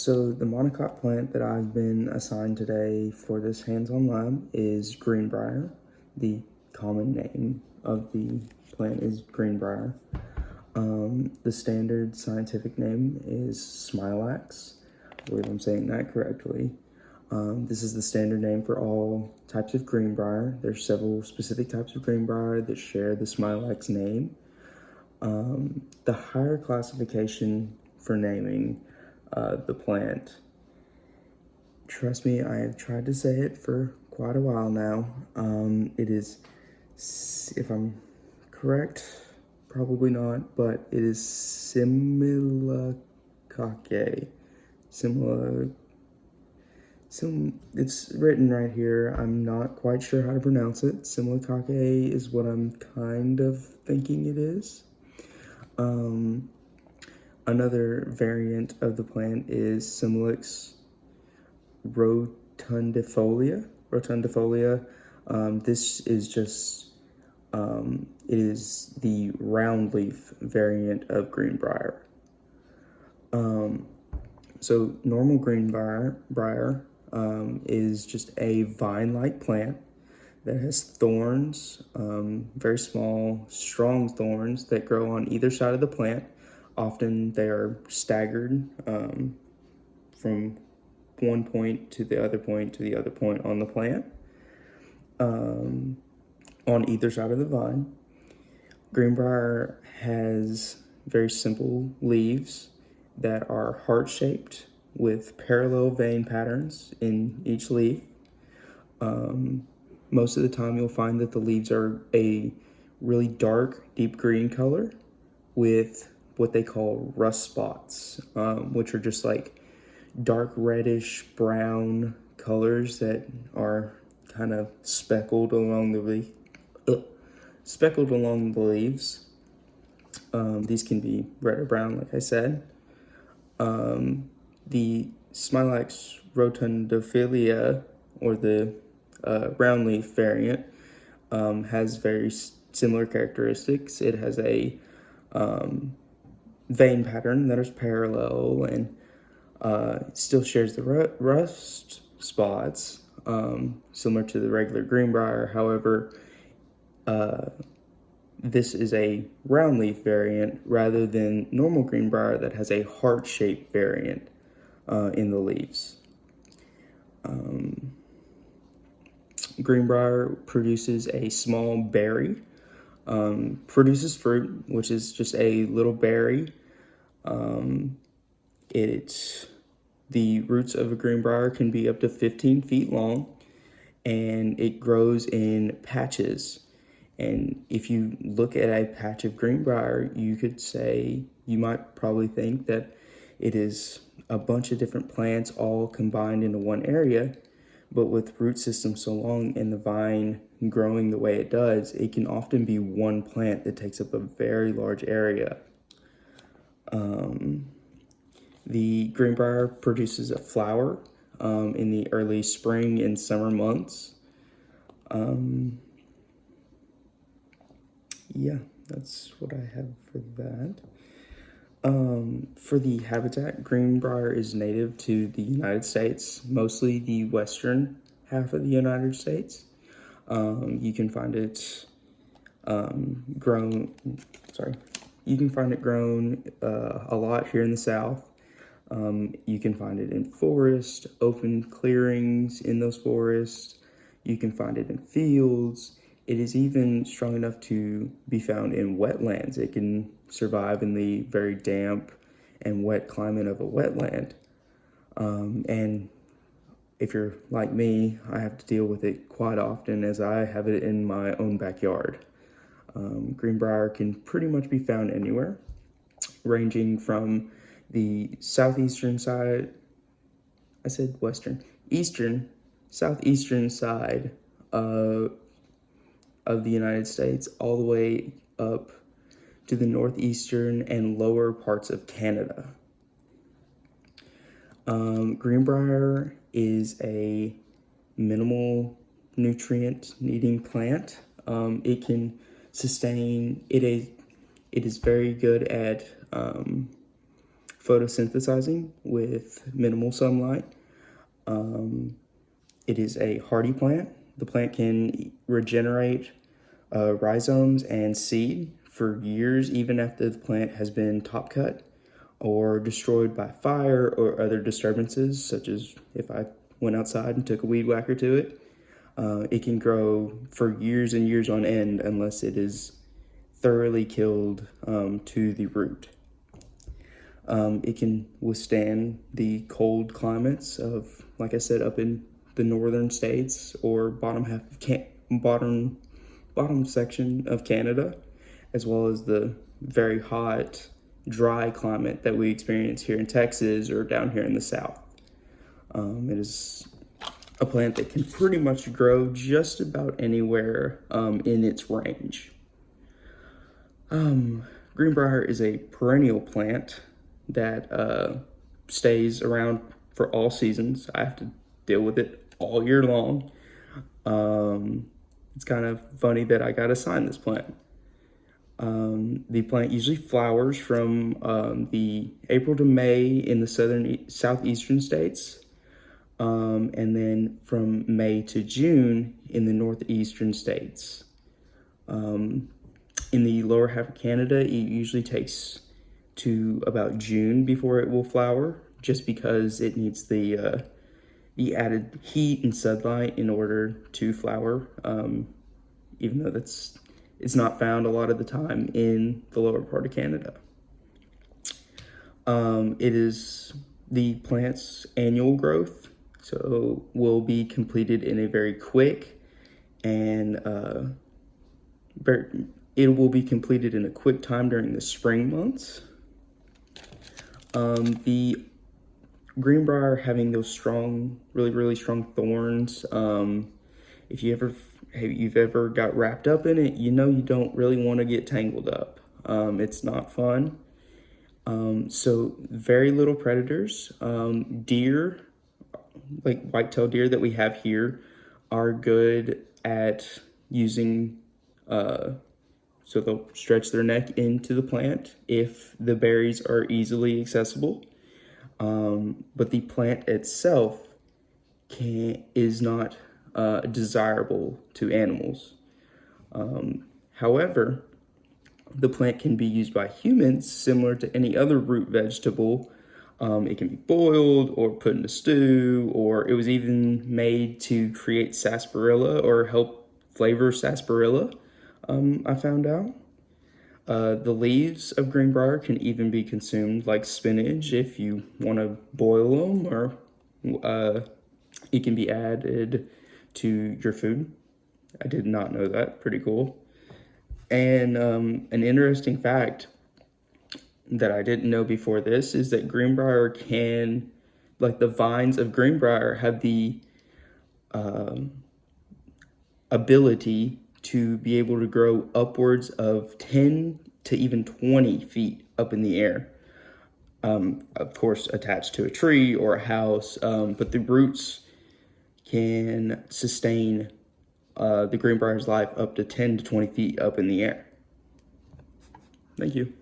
So the monocot plant that I've been assigned today for this hands-on lab is greenbrier. The common name of the plant is greenbrier. The standard scientific name is Smilax. I believe I'm saying that correctly. This is the standard name for all types of greenbrier. There's several specific types of greenbrier that share the Smilax name. The higher classification for naming the plant, trust me, I have tried to say it for quite a while now. It is, if I'm correct, probably not, but it is Similacaceae. It's written right here. I'm not quite sure how to pronounce it. Similacaceae is what I'm kind of thinking it is. Another variant of the plant is Similix rotundifolia. This is just, it is the round leaf variant of greenbrier. So normal greenbrier is just a vine-like plant that has thorns, very small, strong thorns that grow on either side of the plant. Often they are staggered from one point to the other point to the other point on the plant, on either side of the vine. Greenbrier has very simple leaves that are heart-shaped with parallel vein patterns in each leaf. Most of the time you'll find that the leaves are a really dark, deep green color with what they call rust spots, which are just like dark reddish brown colors that are kind of speckled along the leaves. These can be red or brown, like I said. The Smilax rotundophilia, or the round leaf variant, has very similar characteristics. It has a vein pattern that is parallel and still shares the rust spots, similar to the regular greenbrier. However, this is a round leaf variant rather than normal greenbrier that has a heart-shaped variant in the leaves. Greenbrier produces a small berry, produces fruit, which is just a little berry. The roots of a greenbrier can be up to 15 feet long, and it grows in patches. And if you look at a patch of greenbrier, you might probably think that it is a bunch of different plants all combined into one area. But with root systems so long and the vine growing the way it does, it can often be one plant that takes up a very large area. The greenbrier produces a flower in the early spring and summer months. Yeah, that's what I have for that. For the habitat, greenbrier is native to the United States, mostly the western half of the United States. You can find it grown a lot here in the South. You can find it in forest, open clearings in those forests. You can find it in fields. It is even strong enough to be found in wetlands. It can survive in the very damp and wet climate of a wetland. And if you're like me, I have to deal with it quite often as I have it in my own backyard. Greenbrier can pretty much be found anywhere, ranging from the southeastern side, I said western, southeastern side of the United States, all the way up to the northeastern and lower parts of Canada. Greenbrier is a minimal nutrient needing plant. It can sustain, it is very good at photosynthesizing with minimal sunlight. It is a hardy plant. The plant can regenerate rhizomes and seed for years, even after the plant has been top cut or destroyed by fire or other disturbances, such as if I went outside and took a weed whacker to it. It can grow for years and years on end unless it is thoroughly killed to the root. It can withstand the cold climates of, like I said, up in the northern states or bottom half of bottom section of Canada, as well as the very hot, dry climate that we experience here in Texas or down here in the South. It is a plant that can pretty much grow just about anywhere in its range. Greenbrier is a perennial plant that stays around for all seasons. I have to deal with it all year long. It's kind of funny that I got assigned this plant. The plant usually flowers from the April to May in the southeastern states, and then from May to June in the northeastern states. In the lower half of Canada, it usually takes to about June before it will flower, just because it needs the added heat and sunlight in order to flower, even though it's not found a lot of the time in the lower part of Canada. It is the plant's annual growth, so will be completed in a very quick and it will be completed in a quick time during the spring months. The Greenbrier having those strong, really strong thorns. If you've ever got wrapped up in it, you know you don't really want to get tangled up. It's not fun. So very little predators. Deer, like white-tailed deer that we have here, are good at using, so they'll stretch their neck into the plant if the berries are easily accessible. But the plant itself is not desirable to animals. However, the plant can be used by humans similar to any other root vegetable. It can be boiled or put in a stew, or it was even made to create sarsaparilla or help flavor sarsaparilla, I found out. The leaves of Greenbrier can even be consumed like spinach if you want to boil them, or it can be added to your food. I did not know that. Pretty cool. And an interesting fact that I didn't know before this is that Greenbrier the vines of Greenbrier have the ability to be able to grow upwards of 10 to even 20 feet up in the air. Of course, attached to a tree or a house, but the roots can sustain the Greenbrier's life up to 10 to 20 feet up in the air. Thank you.